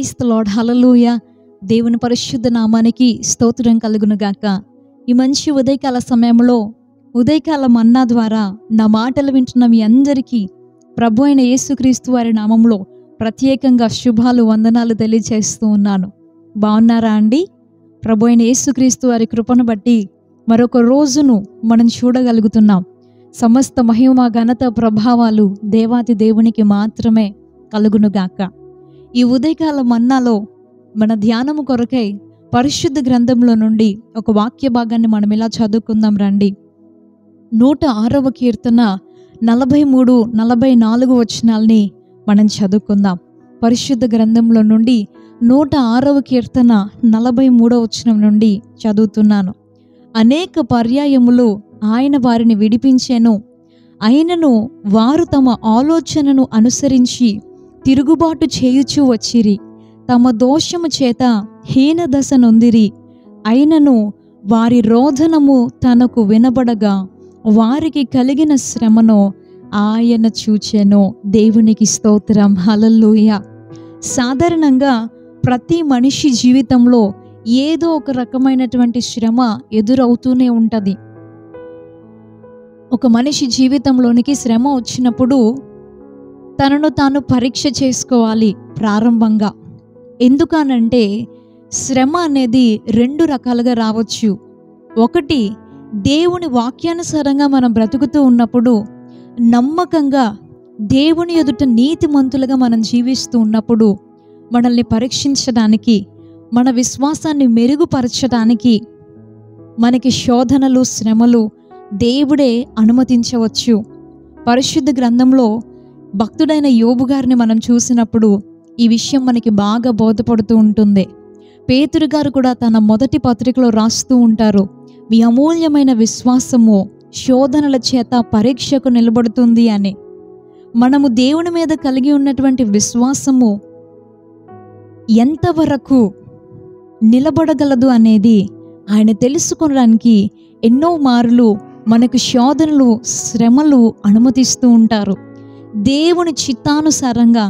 Praise the lord, హల్లెలూయా. దేవుని పరిశుద్ధ నామానికి స్తోత్రం కలుగును గాక. ఈ మంచి ఉదయకాల సమయంలో ఉదయకాల మన్నా ద్వారా నా మాటలు వింటున్న మీ అందరికీ ప్రభు అయిన యేసుక్రీస్తు వారి నామంలో ప్రత్యేకంగా శుభాలు, వందనాలు తెలియజేస్తూ ఉన్నాను. బాగున్నారా అండి? ప్రభు అయిన యేసుక్రీస్తు వారి కృపను బట్టి మరొక రోజును మనం చూడగలుగుతున్నాం. సమస్త మహిమ, ఘనత, ప్రభావాలు దేవాతి దేవునికి మాత్రమే కలుగునుగాక. ఈ ఉదయకాల మన్నాలో మన ధ్యానము కొరకై పరిశుద్ధ గ్రంథంలో నుండి ఒక వాక్య భాగాన్ని మనం ఇలా చదువుకుందాం రండి. 106వ కీర్తన 43, 44 వచనాల్ని మనం చదువుకుందాం. పరిశుద్ధ గ్రంథంలో నుండి 106వ కీర్తన 43వ వచనం నుండి చదువుతున్నాను. అనేక పర్యాయములు ఆయన వారిని విడిపించెను, అయినను వారు తమ ఆలోచనను అనుసరించి తిరుగుబాటు చేయుచూ వచ్చిరి. తమ దోషము చేత హీనదశ నొందిరి. అయినను వారి రోదనము తనకు వినబడగా వారికి కలిగిన శ్రమను ఆయన చూచెను. దేవునికి స్తోత్రం, హల్లెలూయా. సాధారణంగా ప్రతి మనిషి జీవితంలో ఏదో ఒక రకమైనటువంటి శ్రమ ఎదురవుతూనే ఉంటుంది. ఒక మనిషి జీవితంలోనికి శ్రమ వచ్చినప్పుడు తనను తాను పరీక్ష చేసుకోవాలి ప్రారంభంగా. ఎందుకనంటే శ్రమ అనేది 2 రకాలుగా రావచ్చు. ఒకటి, దేవుని వాక్యానుసారంగా మనం బ్రతుకుతూ ఉన్నప్పుడు, నమ్మకంగా దేవుని ఎదుట నీతిమంతులుగా మనం జీవిస్తూ ఉన్నప్పుడు మనల్ని పరీక్షించడానికి, మన విశ్వాసాన్ని మెరుగుపరచడానికి మనకి శోధనలు, శ్రమలు దేవుడే అనుమతించవచ్చు. పరిశుద్ధ గ్రంథంలో భక్తుడైన యోబు గారిని మనం చూసినప్పుడు ఈ విషయం మనకి బాగా బోధపడుతూ ఉంటుంది. పేతురు గారు కూడా తన మొదటి పత్రికలో రాస్తూ ఉంటారు, మీ అమూల్యమైన విశ్వాసము శోధనల చేత పరీక్షకు నిలబడుతుంది అని. మనము దేవుని మీద కలిగి ఉన్నటువంటి విశ్వాసము ఎంతవరకు నిలబడగలదు అనేది ఆయన తెలుసుకోవడానికి ఎన్నో మార్లు మనకు శోధనలు, శ్రమలు అనుమతిస్తూ ఉంటారు. దేవుని చిత్తానుసారంగా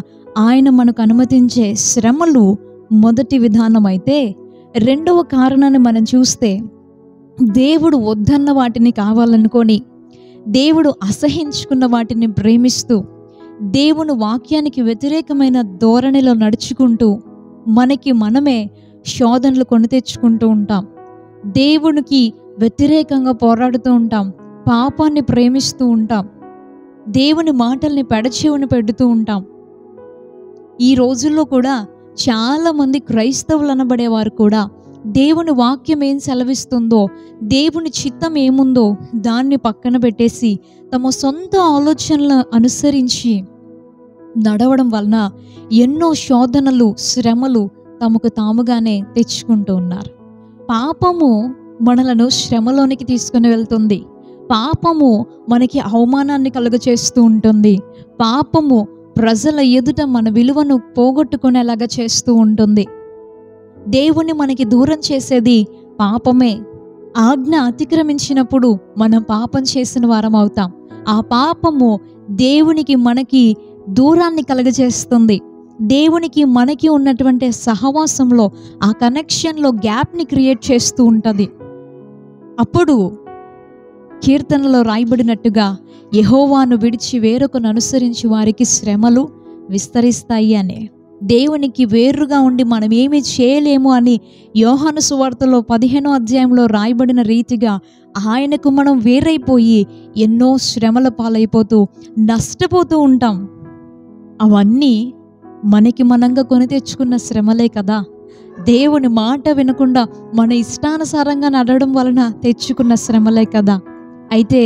ఆయన మనకు అనుమతించే శ్రమలు మొదటి విధానం అయితే, రెండవ కారణాన్ని మనం చూస్తే, దేవుడు వద్దన్న వాటిని కావాలనుకొని, దేవుడు అసహించుకున్న వాటిని ప్రేమిస్తూ, దేవుని వాక్యానికి వ్యతిరేకమైన ధోరణిలో నడుచుకుంటూ మనకి మనమే శోధనలు కొని తెచ్చుకుంటూ ఉంటాం. దేవునికి వ్యతిరేకంగా పోరాడుతూ ఉంటాం, పాపాన్ని ప్రేమిస్తూ ఉంటాం, దేవుని మాటల్ని పెడచెవిన పెడుతూ ఉంటాం. ఈ రోజుల్లో కూడా చాలామంది క్రైస్తవులు అనబడేవారు కూడా దేవుని వాక్యం ఏం సెలవిస్తుందో, దేవుని చిత్తం ఏముందో దాన్ని పక్కన పెట్టేసి తమ సొంత ఆలోచనలను అనుసరించి నడవడం వలన ఎన్నో శోధనలు, శ్రమలు తమకు తాముగానే తెచ్చుకుంటూ ఉన్నారు. పాపము మనలను శ్రమలోనికి తీసుకుని వెళ్తుంది. పాపము మనకి అవమానాన్ని కలుగచేస్తూ ఉంటుంది. పాపము ప్రజల ఎదుట మన విలువను పోగొట్టుకునేలాగా చేస్తూ ఉంటుంది. దేవుని మనకి దూరం చేసేది పాపమే. ఆజ్ఞ అతిక్రమించినప్పుడు మనం పాపం చేసిన వారం అవుతాం. ఆ పాపము దేవునికి మనకి దూరాన్ని కలుగజేస్తుంది. దేవునికి మనకి ఉన్నటువంటి సహవాసంలో, ఆ కనెక్షన్లో గ్యాప్ని క్రియేట్ చేస్తూ ఉంటుంది. అప్పుడు కీర్తనలో రాయబడినట్టుగా, యెహోవాను విడిచి వేరొకను అనుసరించి వారికి శ్రమలు విస్తరిస్తాయి అని. దేవునికి వేరుగా ఉండి మనం ఏమీ చేయలేము అని యోహాను సువార్తలో 15వ అధ్యాయంలో రాయబడిన రీతిగా ఆయనకు మనం వేరైపోయి ఎన్నో శ్రమల పాలైపోతూ నష్టపోతూ ఉంటాం. అవన్నీ మనకి మనంగా కొని తెచ్చుకున్న శ్రమలే కదా. దేవుని మాట వినకుండా మన ఇష్టానుసారంగా నడవడం వలన తెచ్చుకున్న శ్రమలే కదా. అయితే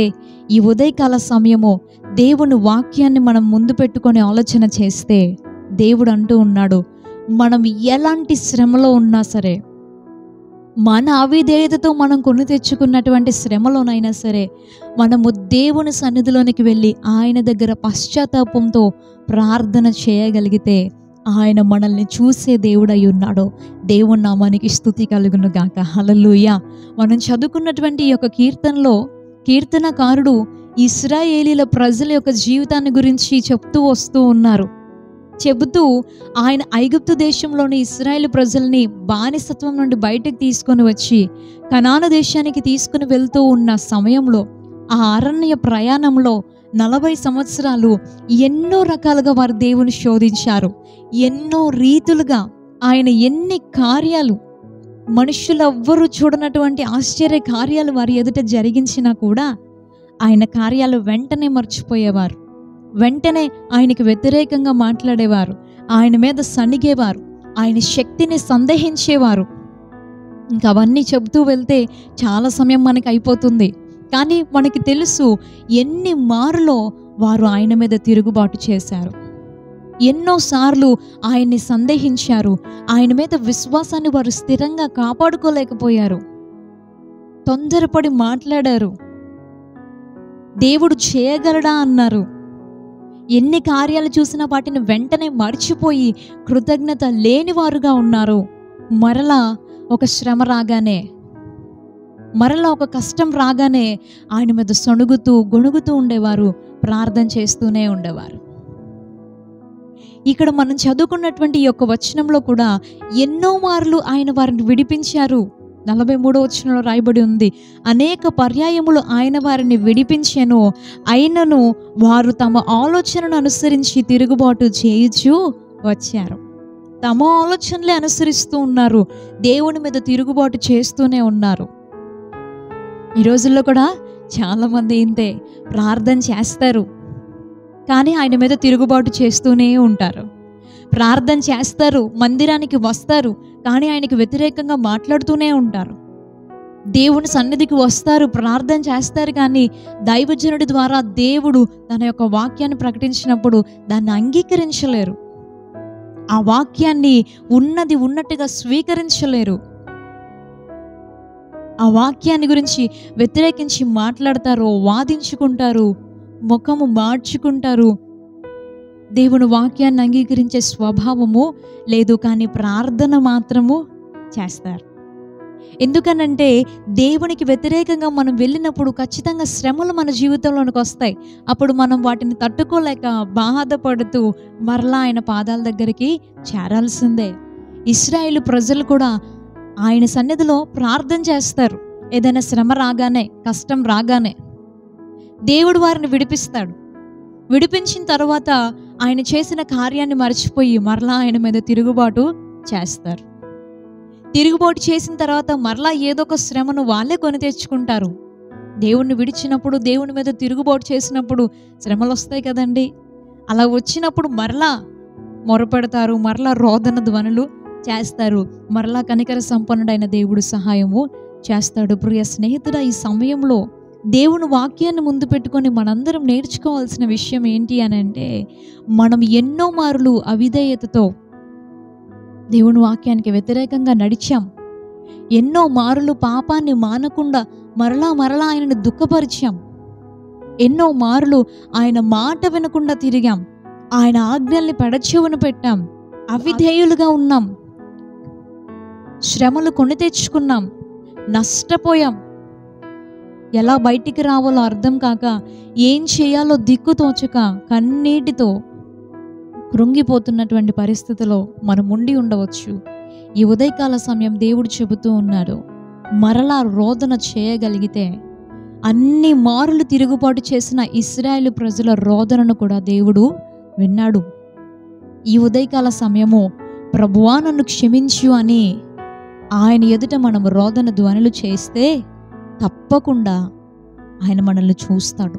ఈ ఉదయకాల సమయము దేవుని వాక్యాన్ని మనం ముందు పెట్టుకొని ఆలోచన చేస్తే, దేవుడు అంటూ ఉన్నాడు, మనం ఎలాంటి శ్రమలో ఉన్నా సరే, మన అవిధేయతతో మనం కొని తెచ్చుకున్నటువంటి శ్రమలోనైనా సరే, మనము దేవుని సన్నిధిలోనికి వెళ్ళి ఆయన దగ్గర పశ్చాత్తాపంతో ప్రార్థన చేయగలిగితే ఆయన మనల్ని చూసే దేవుడై ఉన్నాడు. దేవుని నామానికి స్తుతి కలుగును గాక, హల్లెలూయా. మనం చదువుకున్నటువంటి ఈ యొక్క కీర్తనలో కీర్తనకారుడు ఇశ్రాయేలీల ప్రజల యొక్క జీవితాన్ని గురించి చెప్తూ వస్తూ ఉన్నారు. చెబుతూ ఆయన ఐగుప్తు దేశంలోని ఇశ్రాయేలు ప్రజల్ని బానిసత్వం నుండి బయటకు తీసుకొని వచ్చి కనాను దేశానికి తీసుకుని వెళ్తూ ఉన్న సమయంలో ఆ అరణ్య ప్రయాణంలో 40 సంవత్సరాలు ఎన్నో రకాలుగా వారు దేవుని శోధించారు. ఎన్నో రీతులుగా ఆయన ఎన్ని కార్యాలు, మనుషులెవ్వరూ చూడనటువంటి ఆశ్చర్య కార్యాలు వారి ఎదుట జరిగించినా కూడా ఆయన కార్యాలు వెంటనే మర్చిపోయేవారు. వెంటనే ఆయనకి వ్యతిరేకంగా మాట్లాడేవారు, ఆయన మీద సణిగేవారు, ఆయన శక్తిని సందేహించేవారు. ఇంకా అవన్నీ చెబుతూ వెళ్తే చాలా సమయం మనకి అయిపోతుంది. కానీ మనకి తెలుసు ఎన్ని మారులో వారు ఆయన మీద తిరుగుబాటు చేశారు, ఎన్నోసార్లు ఆయన్ని సందేహించారు, ఆయన మీద విశ్వాసాన్ని వారు స్థిరంగా కాపాడుకోలేకపోయారు, తొందరపడి మాట్లాడారు, దేవుడు చేయగలడా అన్నారు. ఎన్ని కార్యాలు చూసినా వాటిని వెంటనే మర్చిపోయి కృతజ్ఞత లేనివారుగా ఉన్నారు. మరలా ఒక శ్రమ రాగానే, మరలా ఒక కష్టం రాగానే ఆయన మీద సణుగుతూ గొణుగుతూ ఉండేవారు, ప్రార్థన చేస్తూనే ఉండేవారు. ఇక్కడ మనం చదువుకున్నటువంటి ఈ యొక్క వచనంలో కూడా ఎన్నో మార్లు ఆయన వారిని విడిపించారు. 43వ వచనంలో రాయబడి ఉంది, అనేక పర్యాయములు ఆయన వారిని విడిపించెను, అయినను వారు తమ ఆలోచనను అనుసరించి తిరుగుబాటు చేయుచూ వచ్చారు. తమ ఆలోచనలే అనుసరిస్తూ ఉన్నారు, దేవుని మీద తిరుగుబాటు చేస్తూనే ఉన్నారు. ఈ రోజుల్లో కూడా చాలామంది ఇంతే, ప్రార్థన చేస్తారు కానీ ఆయన మీద తిరుగుబాటు చేస్తూనే ఉంటారు. ప్రార్థన చేస్తారు, మందిరానికి వస్తారు కానీ ఆయనకి వ్యతిరేకంగా మాట్లాడుతూనే ఉంటారు. దేవుని సన్నిధికి వస్తారు, ప్రార్థన చేస్తారు కానీ దైవజనుడి ద్వారా దేవుడు తన యొక్క వాక్యాన్ని ప్రకటించినప్పుడు దాన్ని అంగీకరించలేరు, ఆ వాక్యాన్ని ఉన్నది ఉన్నట్టుగా స్వీకరించలేరు. ఆ వాక్యాన్ని గురించి వ్యతిరేకించి మాట్లాడతారు, వాదించుకుంటారు, ముఖము మార్చుకుంటారు. దేవుని వాక్యాన్ని అంగీకరించే స్వభావము లేదు, కానీ ప్రార్థన మాత్రము చేస్తారు. ఎందుకనంటే దేవునికి వ్యతిరేకంగా మనం వెళ్ళినప్పుడు ఖచ్చితంగా శ్రమలు మన జీవితంలోనికి వస్తాయి. అప్పుడు మనం వాటిని తట్టుకోలేక బాధపడుతూ మరలా ఆయన పాదాల దగ్గరికి చేరాల్సిందే. ఇశ్రాయేలు ప్రజలు కూడా ఆయన సన్నిధిలో ప్రార్థన చేస్తారు. ఏదైనా శ్రమ రాగానే, కష్టం రాగానే దేవుడు వారిని విడిపిస్తాడు. విడిపించిన తర్వాత ఆయన చేసిన కార్యాన్ని మర్చిపోయి మరలా ఆయన మీద తిరుగుబాటు చేస్తారు. తిరుగుబాటు చేసిన తర్వాత మరలా ఏదో ఒక శ్రమను వాళ్ళే కొని తెచ్చుకుంటారు. దేవుణ్ణి విడిచినప్పుడు, దేవుని మీద తిరుగుబాటు చేసినప్పుడు శ్రమలు వస్తాయి కదండి. అలా వచ్చినప్పుడు మరలా మొరపెడతారు, మరలా రోదన ధ్వనులు చేస్తారు, మరలా కనికర సంపన్నుడైన దేవుడు సహాయము చేస్తాడు. ప్రియ స్నేహితుడా, ఈ సమయంలో దేవుని వాక్యాన్ని ముందు పెట్టుకొని మనందరం నేర్చుకోవాల్సిన విషయం ఏంటి అని అంటే, మనం ఎన్నో మారులు అవిధేయతతో దేవుని వాక్యానికి వ్యతిరేకంగా నడిచాం. ఎన్నో మారులు పాపాన్ని మానకుండా మరలా మరలా ఆయనను దుఃఖపరిచాం. ఎన్నో మారులు ఆయన మాట వినకుండా తిరిగాం, ఆయన ఆజ్ఞల్ని పెడచెవున పెట్టాం, అవిధేయులుగా ఉన్నాం, శ్రమలు కొని తెచ్చుకున్నాం, నష్టపోయాం. ఎలా బయటికి రావాలో అర్థం కాక, ఏం చేయాలో దిక్కు తోచక, కన్నీటితో కృంగిపోతున్నటువంటి పరిస్థితిలో మనం ఉండి ఉండవచ్చు. ఈ ఉదయకాల సమయం దేవుడు చెబుతూ ఉన్నాడు, మరలా రోదన చేయగలిగితే, అన్ని మారులు తిరుగుబాటు చేసిన ఇశ్రాయేలు ప్రజల రోదనను కూడా దేవుడు విన్నాడు. ఈ ఉదయకాల సమయము ప్రభువా నన్ను క్షమించు అని ఆయన ఎదుట మనం రోదన ధ్వనులు చేస్తే తప్పకుండా ఆయన మనల్ని చూస్తాడు,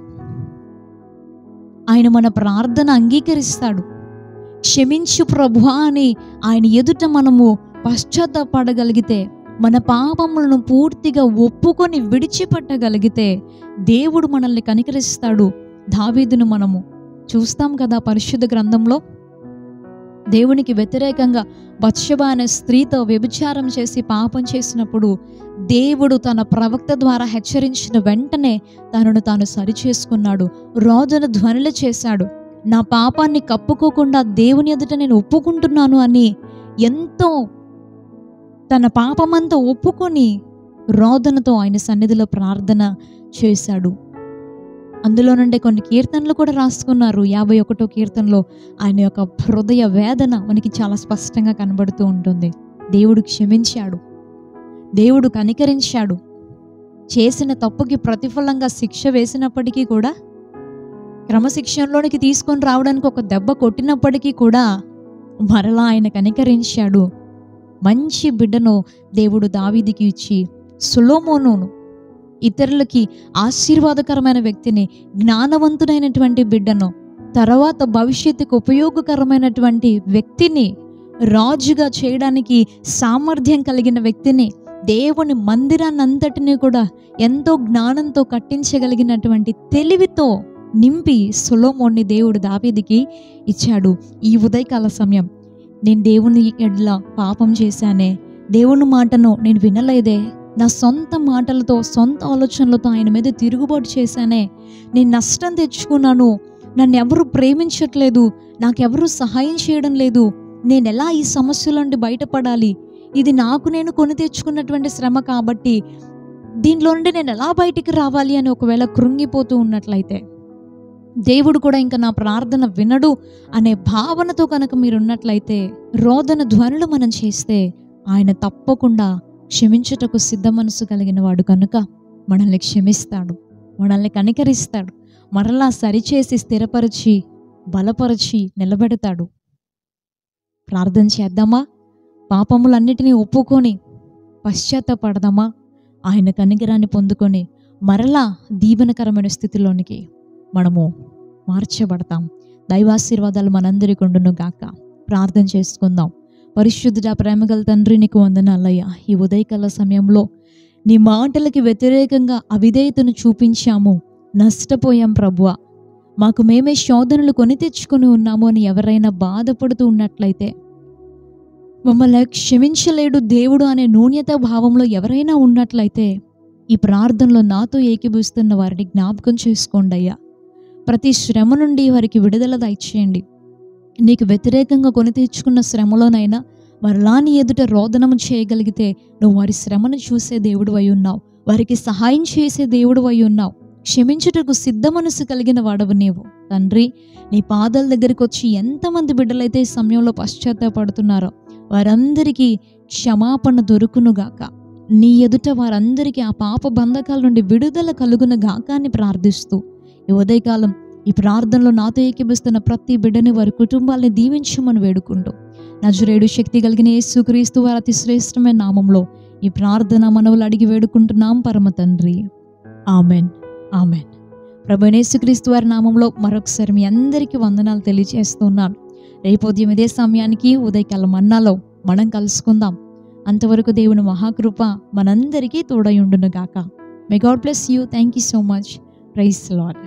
ఆయన మన ప్రార్థన అంగీకరిస్తాడు. క్షమించు ప్రభువా అని ఆయన ఎదుట మనము పశ్చాత్తాపడగలిగితే, మన పాపములను పూర్తిగా ఒప్పుకొని విడిచిపెట్టగలిగితే దేవుడు మనల్ని కనికరిస్తాడు. దావీదును మనము చూస్తాం కదా పరిశుద్ధ గ్రంథంలో. దేవునికి వ్యతిరేకంగా బత్షెబ అనే స్త్రీతో వ్యభిచారం చేసి పాపం చేసినప్పుడు దేవుడు తన ప్రవక్త ద్వారా హెచ్చరించిన వెంటనే తనను తాను సరిచేసుకున్నాడు, రోదన ధ్వనులు చేశాడు. నా పాపాన్ని కప్పుకోకుండా దేవుని ఎదుట నేను ఒప్పుకుంటున్నాను అని ఎంతో తన పాపమంతా ఒప్పుకొని రోదనతో ఆయన సన్నిధిలో ప్రార్థన చేశాడు. అందులో నుండి కొన్ని కీర్తనలు కూడా రాసుకున్నారు. 51వ కీర్తనలో ఆయన యొక్క హృదయ వేదన మనకి చాలా స్పష్టంగా కనబడుతూ ఉంటుంది. దేవుడు క్షమించాడు, దేవుడు కనికరించాడు. చేసిన తప్పుకి ప్రతిఫలంగా శిక్ష వేసినప్పటికీ కూడా, క్రమశిక్షణలోనికి తీసుకొని రావడానికి ఒక దెబ్బ కొట్టినప్పటికీ కూడా మరలా ఆయన కనికరించాడు. మంచి బిడ్డను దేవుడు దావీదుకి ఇచ్చి, సొలొమోనును ఇతరులకి ఆశీర్వాదకరమైన వ్యక్తిని, జ్ఞానవంతుడైనటువంటి బిడ్డను, తర్వాత భవిష్యత్తుకు ఉపయోగకరమైనటువంటి వ్యక్తిని, రాజుగా చేయడానికి సామర్థ్యం కలిగిన వ్యక్తిని, దేవుని మందిరాన్ని అంతటినీ కూడా ఎంతో జ్ఞానంతో కట్టించగలిగినటువంటి తెలివితో నింపి సొలొమోన్ని దేవుడు దావీదుకి ఇచ్చాడు. ఈ ఉదయకాల సమయం, నేను దేవుని ఎడ్ల పాపం చేశానే, దేవుని మాటను నేను వినలేదే, నా సొంత మాటలతో సొంత ఆలోచనలతో ఆయన మీద తిరుగుబాటు చేశానే, నేను నష్టం తెచ్చుకున్నాను, నన్ను ఎవరు ప్రేమించట్లేదు, నాకెవరు సహాయం చేయడం లేదు, నేను ఎలా ఈ సమస్యల నుండి బయటపడాలి, ఇది నాకు నేను కొని తెచ్చుకున్నటువంటి శ్రమ కాబట్టి దీనిలో నుండి నేను ఎలా బయటికి రావాలి అని ఒకవేళ కృంగిపోతూ ఉన్నట్లయితే, దేవుడు కూడా ఇంకా నా ప్రార్థన వినడు అనే భావనతో కనుక మీరున్నట్లయితే, రోదన ధ్వనులు మనం చేస్తే ఆయన తప్పకుండా క్షమించుటకు సిద్ధ మనసు కలిగిన వాడు కనుక మనల్ని క్షమిస్తాడు, మనల్ని కనికరిస్తాడు, మరలా సరిచేసి స్థిరపరిచి బలపరిచి నిలబెడతాడు. ప్రార్థన చేద్దామా? పాపములన్నిటినీ ఒప్పుకొని పశ్చాత్తాపడదామా? ఆయన కనికరాన్ని పొందుకొని మరలా దీవెనకరమైన స్థితిలోనికి మనము మార్చబడతాం. దైవాశీర్వాదాలు మనందరికీ ఉండును గాక. ప్రార్థన చేసుకుందాం. పరిశుద్ధుడా, ప్రేమగల తండ్రి, నీకు వందనాలయ్యా. ఈ ఉదయకాల సమయంలో నీ మాటలకి వ్యతిరేకంగా అవిధేయతను చూపించాము, నష్టపోయాం ప్రభువా. మాకు మేమే శోధనలు కొని తెచ్చుకొని ఉన్నాము అని ఎవరైనా బాధపడుతూ ఉన్నట్లయితే, మమ్మల్ని క్షమించలేడు దేవుడు అనే న్యూన్యత భావంలో ఎవరైనా ఉన్నట్లయితే, ఈ ప్రార్థనలో నాతో ఏకీభవిస్తున్న వారిని జ్ఞాపకం చేసుకోండి అయ్యా. ప్రతి శ్రమ నుండి వారికి విడుదల దయచేయండి. నీకు వ్యతిరేకంగా కొని తెచ్చుకున్న శ్రమలోనైనా మరలా నీ ఎదుట రోదనము చేయగలిగితే నువ్వు వారి శ్రమను చూసే దేవుడు అయి ఉన్నావు, వారికి సహాయం చేసే దేవుడు అయి ఉన్నావు. క్షమించుటకు సిద్ధ మనసు కలిగిన వాడవు నీవు తండ్రి. నీ పాదాల దగ్గరికి వచ్చి ఎంతమంది బిడ్డలైతే ఈ సమయంలో పశ్చాత్తాపడుతున్నారో వారందరికీ క్షమాపణ దొరుకునుగాక. నీ ఎదుట వారందరికీ ఆ పాప బంధకాల నుండి విడుదల కలుగునుగాక అని ప్రార్థిస్తూ, ఈ ఉదయకాలం ఈ ప్రార్థనలో నాతో ఏకీభవిస్తున్న ప్రతి బిడ్డని, వారి కుటుంబాలని దీవించమని వేడుకుంటూ, నజరేయుడు శక్తి కలిగిన యేసుక్రీస్తు వారి అతి శ్రేష్టమైన నామంలో ఈ ప్రార్థన మనవులు అడిగి వేడుకుంటున్నాం పరమ తండ్రి. Amen, amen. ప్రభువైన యేసుక్రీస్తు వారి నామంలో మరొకసారి మీ అందరికీ వందనాలు తెలియజేస్తున్నాను. రేపు ఉదయం ఇదే సమయానికి ఉదయకాల మన్నాలో మనం కలుసుకుందాం. అంతవరకు దేవుని మహాకృప మనందరికీ తోడై ఉండును గాక. May God bless you. Thank you so much. Praise the lord.